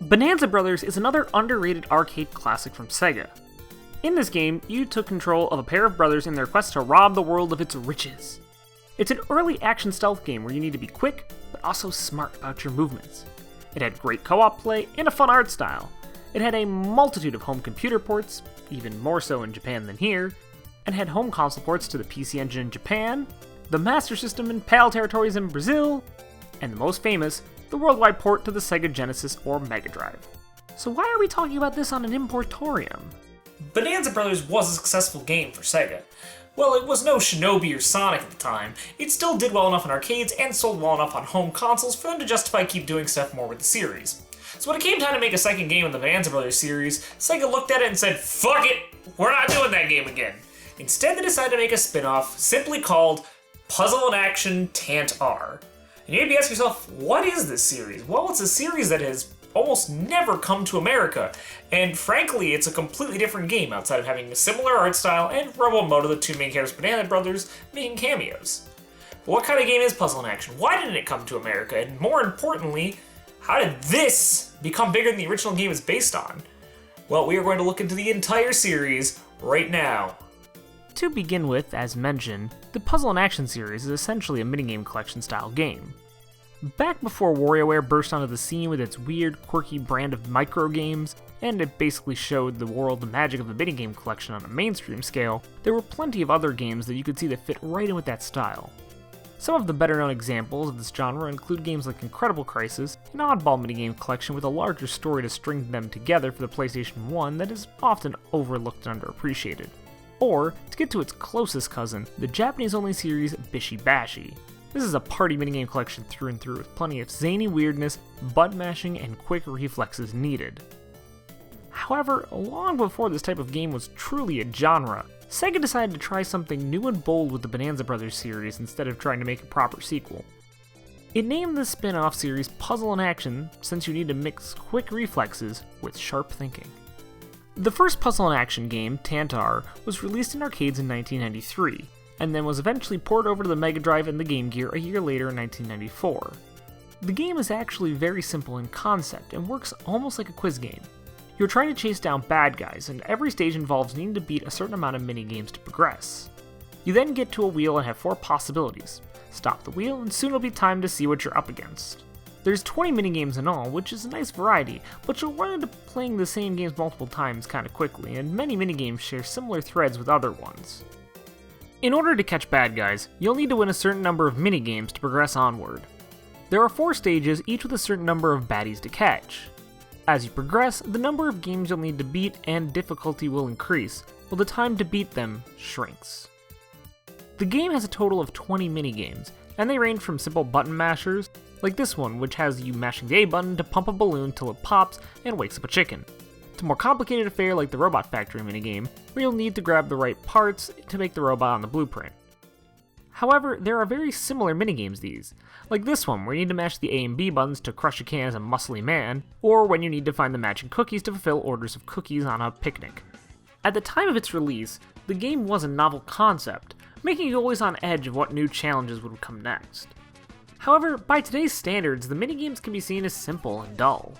Bonanza Brothers is another underrated arcade classic from Sega. In this game, you took control of a pair of brothers in their quest to rob the world of its riches. It's an early action stealth game where you need to be quick, but also smart about your movements. It had great co-op play and a fun art style. It had a multitude of home computer ports, even more so in Japan than here, and had home console ports to the PC Engine in Japan, the Master System and PAL territories in Brazil, and the most famous, the worldwide port to the Sega Genesis or Mega Drive. So why are we talking about this on an Importorium? Bonanza Brothers was a successful game for Sega. Well, it was no Shinobi or Sonic at the time, it still did well enough in arcades and sold well enough on home consoles for them to justify keep doing stuff more with the series. So when it came time to make a second game in the Bonanza Brothers series, Sega looked at it and said, "Fuck it, we're not doing that game again." Instead, they decided to make a spin-off simply called Puzzle and Action Tant-R. And you may be asking yourself, what is this series? Well, it's a series that has almost never come to America, and frankly, it's a completely different game outside of having a similar art style and Robomoto, the two main characters, Bonanza Brothers, making cameos. But what kind of game is Puzzle and Action? Why didn't it come to America? And more importantly, how did this become bigger than the original game is based on? Well, we are going to look into the entire series right now. To begin with, as mentioned, the Puzzle and Action series is essentially a minigame collection style game. Back before WarioWare burst onto the scene with its weird, quirky brand of microgames, and it basically showed the world the magic of the minigame collection on a mainstream scale, there were plenty of other games that you could see that fit right in with that style. Some of the better known examples of this genre include games like Incredible Crisis, an oddball minigame collection with a larger story to string them together for the PlayStation 1 that is often overlooked and underappreciated. Or, to get to its closest cousin, the Japanese-only series Bishi Bashi. This is a party minigame collection through and through with plenty of zany weirdness, button mashing, and quick reflexes needed. However, long before this type of game was truly a genre, Sega decided to try something new and bold with the Bonanza Brothers series instead of trying to make a proper sequel. It named the spin-off series Puzzle and Action since you need to mix quick reflexes with sharp thinking. The first Puzzle and Action game, Tant-R, was released in arcades in 1993, and then was eventually ported over to the Mega Drive and the Game Gear a year later in 1994. The game is actually very simple in concept and works almost like a quiz game. You're trying to chase down bad guys, and every stage involves needing to beat a certain amount of mini-games to progress. You then get to a wheel and have 4 possibilities. Stop the wheel, and soon it'll be time to see what you're up against. There's 20 minigames in all, which is a nice variety, but you'll run into playing the same games multiple times kinda quickly, and many minigames share similar threads with other ones. In order to catch bad guys, you'll need to win a certain number of minigames to progress onward. There are 4 stages, each with a certain number of baddies to catch. As you progress, the number of games you'll need to beat and difficulty will increase, while the time to beat them shrinks. The game has a total of 20 minigames, and they range from simple button mashers, like this one which has you mashing the A button to pump a balloon till it pops and wakes up a chicken, to more complicated affair like the Robot Factory minigame, where you'll need to grab the right parts to make the robot on the blueprint. However, there are very similar minigames these, like this one where you need to mash the A and B buttons to crush a can as a muscly man, or when you need to find the matching cookies to fulfill orders of cookies on a picnic. At the time of its release, the game was a novel concept, making you always on edge of what new challenges would come next. However, by today's standards, the minigames can be seen as simple and dull.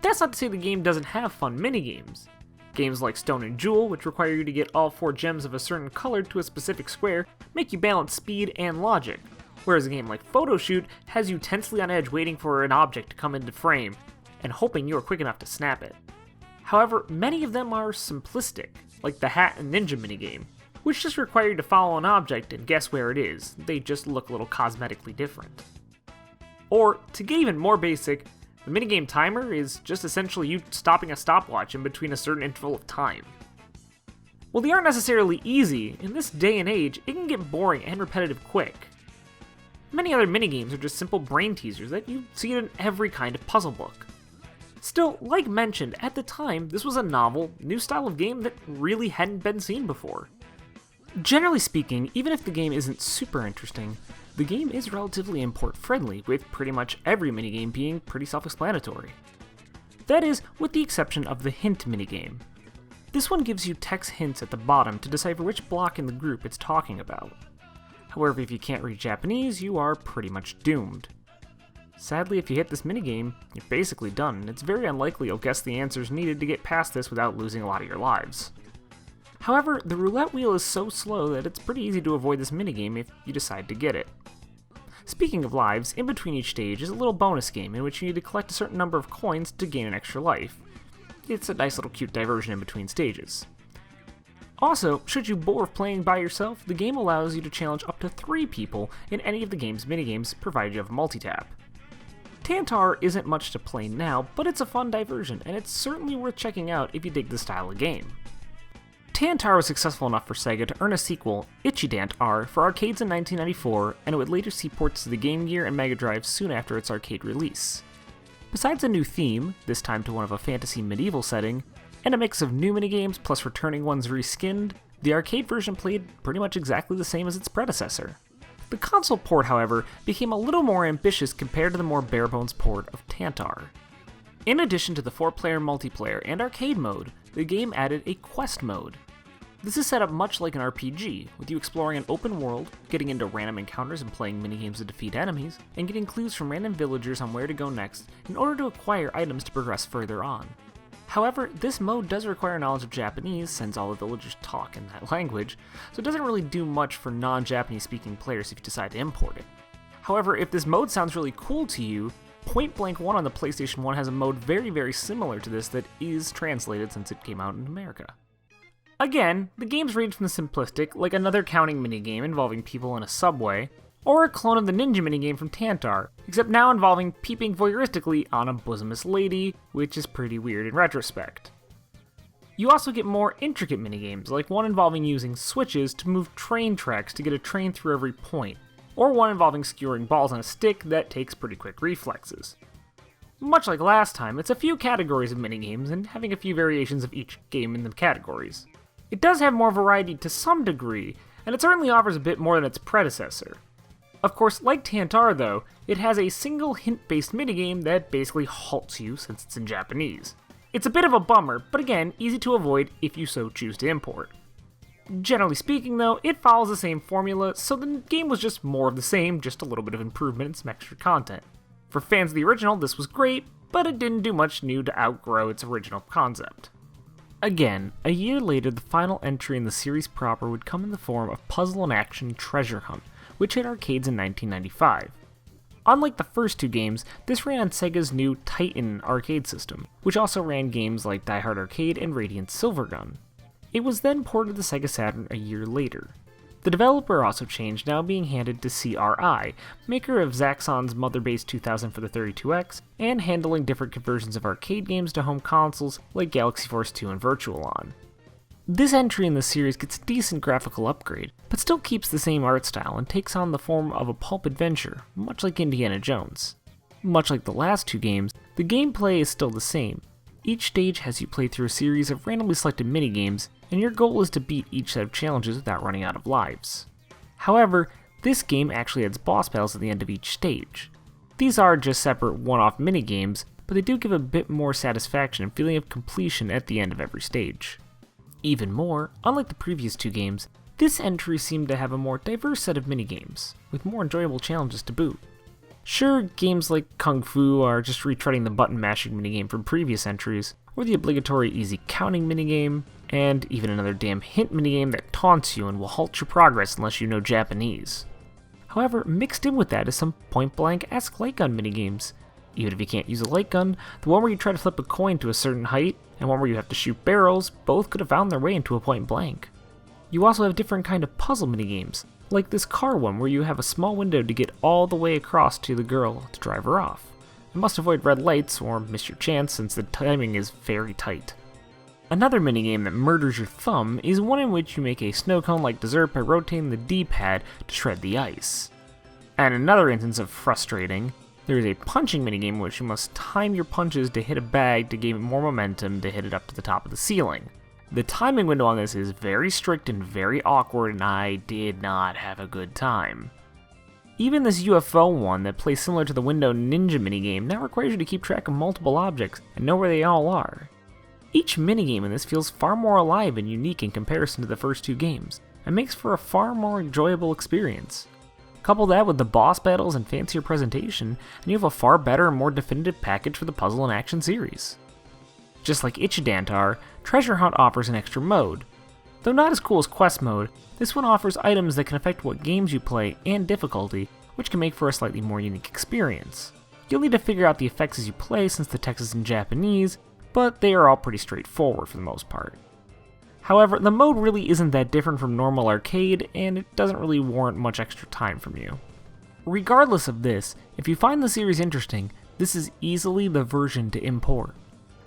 That's not to say the game doesn't have fun minigames. Games like Stone and Jewel, which require you to get all 4 gems of a certain color to a specific square, make you balance speed and logic, whereas a game like Photo Shoot has you tensely on edge waiting for an object to come into frame, and hoping you are quick enough to snap it. However, many of them are simplistic, like the Hat and Ninja minigame, which just require you to follow an object and guess where it is, they just look a little cosmetically different. Or, to get even more basic, the minigame timer is just essentially you stopping a stopwatch in between a certain interval of time. While they aren't necessarily easy, in this day and age, it can get boring and repetitive quick. Many other minigames are just simple brain teasers that you see in every kind of puzzle book. Still, like mentioned, at the time, this was a novel, new style of game that really hadn't been seen before. Generally speaking, even if the game isn't super interesting, the game is relatively import-friendly, with pretty much every minigame being pretty self-explanatory. That is, with the exception of the hint minigame. This one gives you text hints at the bottom to decipher which block in the group it's talking about. However, if you can't read Japanese, you are pretty much doomed. Sadly, if you hit this minigame, you're basically done, and it's very unlikely you'll guess the answers needed to get past this without losing a lot of your lives. However, the roulette wheel is so slow that it's pretty easy to avoid this minigame if you decide to get it. Speaking of lives, in between each stage is a little bonus game in which you need to collect a certain number of coins to gain an extra life. It's a nice little cute diversion in between stages. Also, should you bore of playing by yourself, the game allows you to challenge up to 3 people in any of the game's minigames, provided you have a multitap. Tant-R isn't much to play now, but it's a fun diversion, and it's certainly worth checking out if you dig the style of game. Tant-R was successful enough for Sega to earn a sequel, Ichidant-R, for arcades in 1994, and it would later see ports to the Game Gear and Mega Drive soon after its arcade release. Besides a new theme, this time to one of a fantasy medieval setting, and a mix of new minigames plus returning ones reskinned, the arcade version played pretty much exactly the same as its predecessor. The console port, however, became a little more ambitious compared to the more bare-bones port of Tant-R. In addition to the 4-player multiplayer and arcade mode, the game added a quest mode. This is set up much like an RPG, with you exploring an open world, getting into random encounters and playing minigames to defeat enemies, and getting clues from random villagers on where to go next in order to acquire items to progress further on. However, this mode does require knowledge of Japanese, since all the villagers talk in that language, so it doesn't really do much for non-Japanese speaking players if you decide to import it. However, if this mode sounds really cool to you, Point Blank 1 on the PlayStation 1 has a mode very similar to this that is translated since it came out in America. Again, the games range from the simplistic, like another counting minigame involving people in a subway, or a clone of the ninja minigame from Tant-R, except now involving peeping voyeuristically on a bosomist lady, which is pretty weird in retrospect. You also get more intricate minigames, like one involving using switches to move train tracks to get a train through every point, or one involving skewering balls on a stick that takes pretty quick reflexes. Much like last time, it's a few categories of minigames and having a few variations of each game in the categories. It does have more variety to some degree, and it certainly offers a bit more than its predecessor. Of course, like Tant-R though, it has a single hint-based minigame that basically halts you since it's in Japanese. It's a bit of a bummer, but again, easy to avoid if you so choose to import. Generally speaking though, it follows the same formula, so the game was just more of the same, just a little bit of improvement and some extra content. For fans of the original, this was great, but it didn't do much new to outgrow its original concept. Again, a year later, the final entry in the series proper would come in the form of Puzzle and Action Treasure Hunt, which hit arcades in 1995. Unlike the first 2 games, this ran on Sega's new Titan arcade system, which also ran games like Die Hard Arcade and Radiant Silvergun. It was then ported to Sega Saturn a year later. The developer also changed, now being handed to CRI, maker of Zaxxon's Mother Base 2000 for the 32X, and handling different conversions of arcade games to home consoles like Galaxy Force 2 and Virtualon. This entry in the series gets a decent graphical upgrade, but still keeps the same art style and takes on the form of a pulp adventure, much like Indiana Jones. Much like the last 2 games, the gameplay is still the same. Each stage has you play through a series of randomly selected minigames, and your goal is to beat each set of challenges without running out of lives. However, this game actually adds boss battles at the end of each stage. These are just separate one-off minigames, but they do give a bit more satisfaction and feeling of completion at the end of every stage. Even more, unlike the previous 2 games, this entry seemed to have a more diverse set of minigames, with more enjoyable challenges to boot. Sure, games like Kung Fu are just retreading the button mashing minigame from previous entries, or the obligatory easy counting minigame, and even another damn hint minigame that taunts you and will halt your progress unless you know Japanese. However, mixed in with that is some point-blank-esque light gun minigames. Even if you can't use a light gun, the one where you try to flip a coin to a certain height, and one where you have to shoot barrels, both could have found their way into a point-blank. You also have different kind of puzzle minigames, like this car one where you have a small window to get all the way across to the girl to drive her off. You must avoid red lights or miss your chance since the timing is very tight. Another minigame that murders your thumb is one in which you make a snow cone like dessert by rotating the D-pad to shred the ice. And another instance of frustrating, there is a punching minigame in which you must time your punches to hit a bag to gain more momentum to hit it up to the top of the ceiling. The timing window on this is very strict and very awkward, and I did not have a good time. Even this UFO one that plays similar to the window ninja minigame now requires you to keep track of multiple objects and know where they all are. Each minigame in this feels far more alive and unique in comparison to the first 2 games, and makes for a far more enjoyable experience. Couple that with the boss battles and fancier presentation, and you have a far better and more definitive package for the puzzle and action series. Just like Ichidant-R, Treasure Hunt offers an extra mode. Though not as cool as Quest mode, this one offers items that can affect what games you play and difficulty, which can make for a slightly more unique experience. You'll need to figure out the effects as you play since the text is in Japanese, but they are all pretty straightforward for the most part. However, the mode really isn't that different from normal arcade, and it doesn't really warrant much extra time from you. Regardless of this, if you find the series interesting, this is easily the version to import.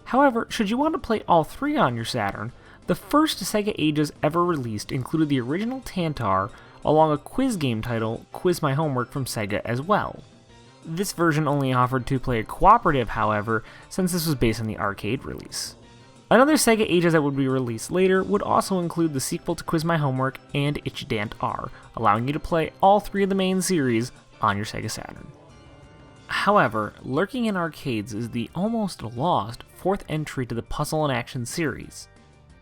However, should you want to play all three on your Saturn, the first Sega Ages ever released included the original Tant-R, along a quiz game title, Quiz My Homework from Sega as well. This version only offered two-player cooperative, however, since this was based on the arcade release. Another Sega Ages that would be released later would also include the sequel to Quiz My Homework and Ichidant-R, allowing you to play all three of the main series on your Sega Saturn. However, lurking in arcades is the almost lost fourth entry to the puzzle and action series.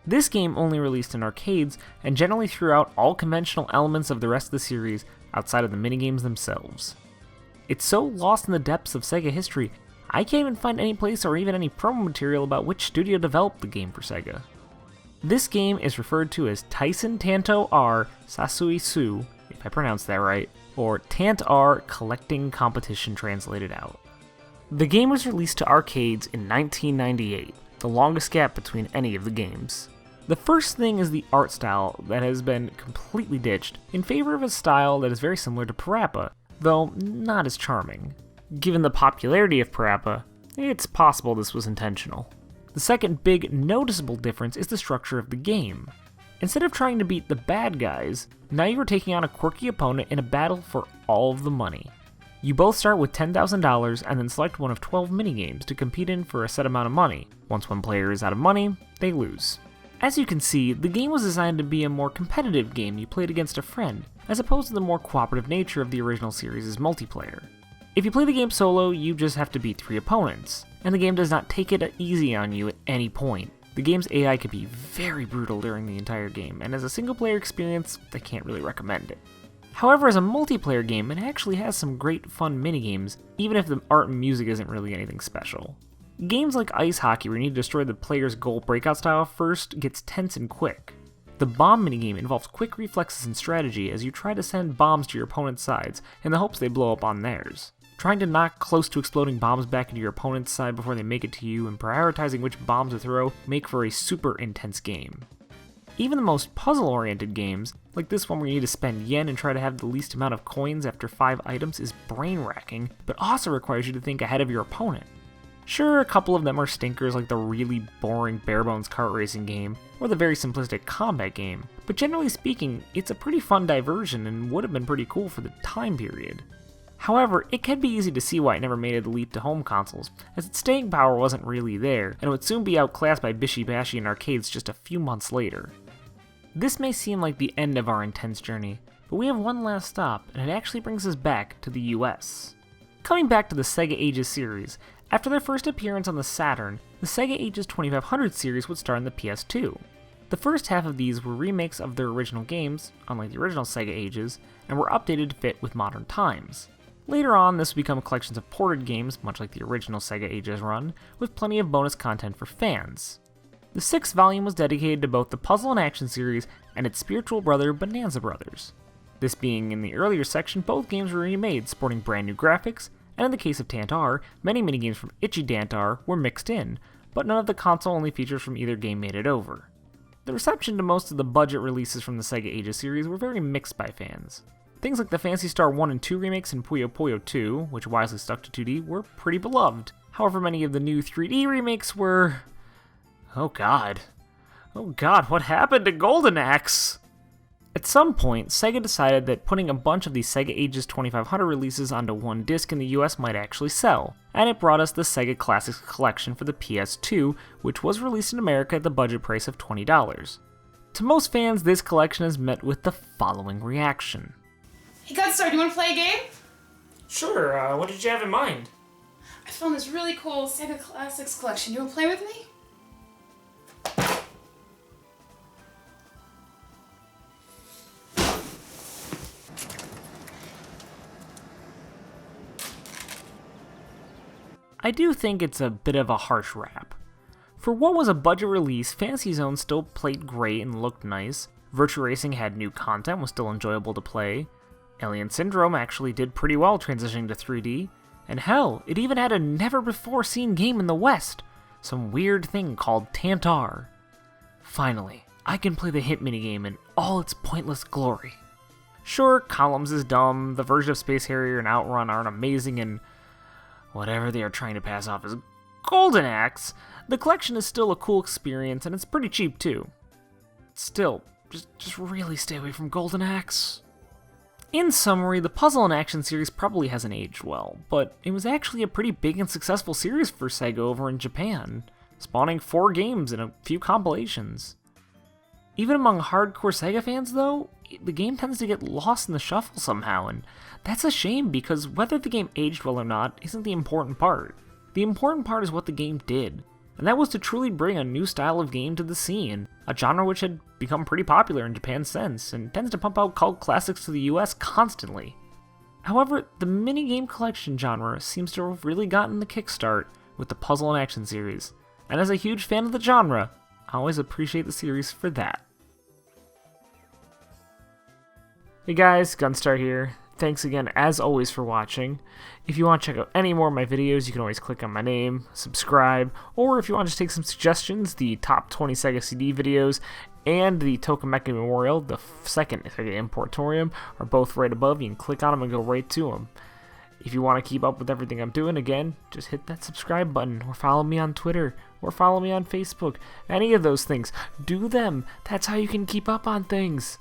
This game only released in arcades and generally threw out all conventional elements of the rest of the series outside of the minigames themselves. It's so lost in the depths of Sega history, I can't even find any place or even any promo material about which studio developed the game for Sega. This game is referred to as Taisen Tanto-R Sasui Su, if I pronounced that right, or Tant-R Collecting Competition translated out. The game was released to arcades in 1998, the longest gap between any of the games. The first thing is the art style that has been completely ditched in favor of a style that is very similar to Parappa, though not as charming. Given the popularity of Parappa, it's possible this was intentional. The second big noticeable difference is the structure of the game. Instead of trying to beat the bad guys, now you are taking on a quirky opponent in a battle for all of the money. You both start with $10,000 and then select one of 12 minigames to compete in for a set amount of money. Once one player is out of money, they lose. As you can see, the game was designed to be a more competitive game you played against a friend, as opposed to the more cooperative nature of the original series' multiplayer. If you play the game solo, you just have to beat 3 opponents, and the game does not take it easy on you at any point. The game's AI can be very brutal during the entire game, and as a single player experience, I can't really recommend it. However, as a multiplayer game, it actually has some great fun minigames, even if the art and music isn't really anything special. Games like Ice Hockey, where you need to destroy the player's goal breakout style first, gets tense and quick. The bomb minigame involves quick reflexes and strategy as you try to send bombs to your opponent's sides in the hopes they blow up on theirs. Trying to knock close to exploding bombs back into your opponent's side before they make it to you and prioritizing which bombs to throw make for a super intense game. Even the most puzzle-oriented games, like this one where you need to spend yen and try to have the least amount of coins after 5 items, is brain-racking, but also requires you to think ahead of your opponent. Sure, a couple of them are stinkers like the really boring bare-bones kart racing game, or the very simplistic combat game, but generally speaking, it's a pretty fun diversion and would have been pretty cool for the time period. However, it can be easy to see why it never made the leap to home consoles, as its staying power wasn't really there, and it would soon be outclassed by Bishi Bashi in arcades just a few months later. This may seem like the end of our intense journey, but we have one last stop, and it actually brings us back to the US. Coming back to the Sega Ages series, after their first appearance on the Saturn, the Sega Ages 2500 series would star on the PS2. The first half of these were remakes of their original games, unlike the original Sega Ages, and were updated to fit with modern times. Later on, this would become collections of ported games, much like the original Sega Ages run, with plenty of bonus content for fans. The 6th volume was dedicated to both the puzzle and action series and its spiritual brother, Bonanza Brothers. This being in the earlier section, both games were remade, sporting brand new graphics, and in the case of Tant-R, many minigames from Ichidant-R were mixed in, but none of the console-only features from either game made it over. The reception to most of the budget releases from the Sega Ages series were very mixed by fans. Things like the Phantasy Star 1 and 2 remakes and Puyo Puyo 2, which wisely stuck to 2D, were pretty beloved. However, many of the new 3D remakes were... Oh god, what happened to Golden Axe? At some point, Sega decided that putting a bunch of these Sega Ages 2500 releases onto one disc in the US might actually sell, and it brought us the Sega Classics Collection for the PS2, which was released in America at the budget price of $20. To most fans, this collection is met with the following reaction. Hey Gutstar, do you want to play a game? Sure, what did you have in mind? I found this really cool Sega Classics collection. You want to play with me? I do think it's a bit of a harsh rap. For what was a budget release, Fantasy Zone still played great and looked nice, Virtua Racing had new content, was still enjoyable to play, Alien Syndrome actually did pretty well transitioning to 3D, and hell, it even had a never-before-seen game in the West, some weird thing called Tant-R. Finally, I can play the hit minigame in all its pointless glory. Sure, Columns is dumb, the version of Space Harrier and Outrun aren't amazing, and whatever they are trying to pass off as Golden Axe, the collection is still a cool experience, and it's pretty cheap too. Still, just really stay away from Golden Axe. In summary, the Puzzle and Action series probably hasn't aged well, but it was actually a pretty big and successful series for Sega over in Japan, spawning 4 games and a few compilations. Even among hardcore Sega fans though, the game tends to get lost in the shuffle somehow, and that's a shame because whether the game aged well or not isn't the important part. The important part is what the game did, and that was to truly bring a new style of game to the scene, a genre which had become pretty popular in Japan since, and tends to pump out cult classics to the US constantly. However, the minigame collection genre seems to have really gotten the kickstart with the Puzzle and Action series, and as a huge fan of the genre, I always appreciate the series for that. Hey guys, Gunstar here. Thanks again, as always, for watching. If you want to check out any more of my videos, you can always click on my name, subscribe, or if you want to just take some suggestions, the top 20 Sega CD videos and the Tokameki Memorial, the second Sega Importorium, are both right above. You can click on them and go right to them. If you want to keep up with everything I'm doing, again, just hit that subscribe button, or follow me on Twitter, or follow me on Facebook. Any of those things, do them. That's how you can keep up on things.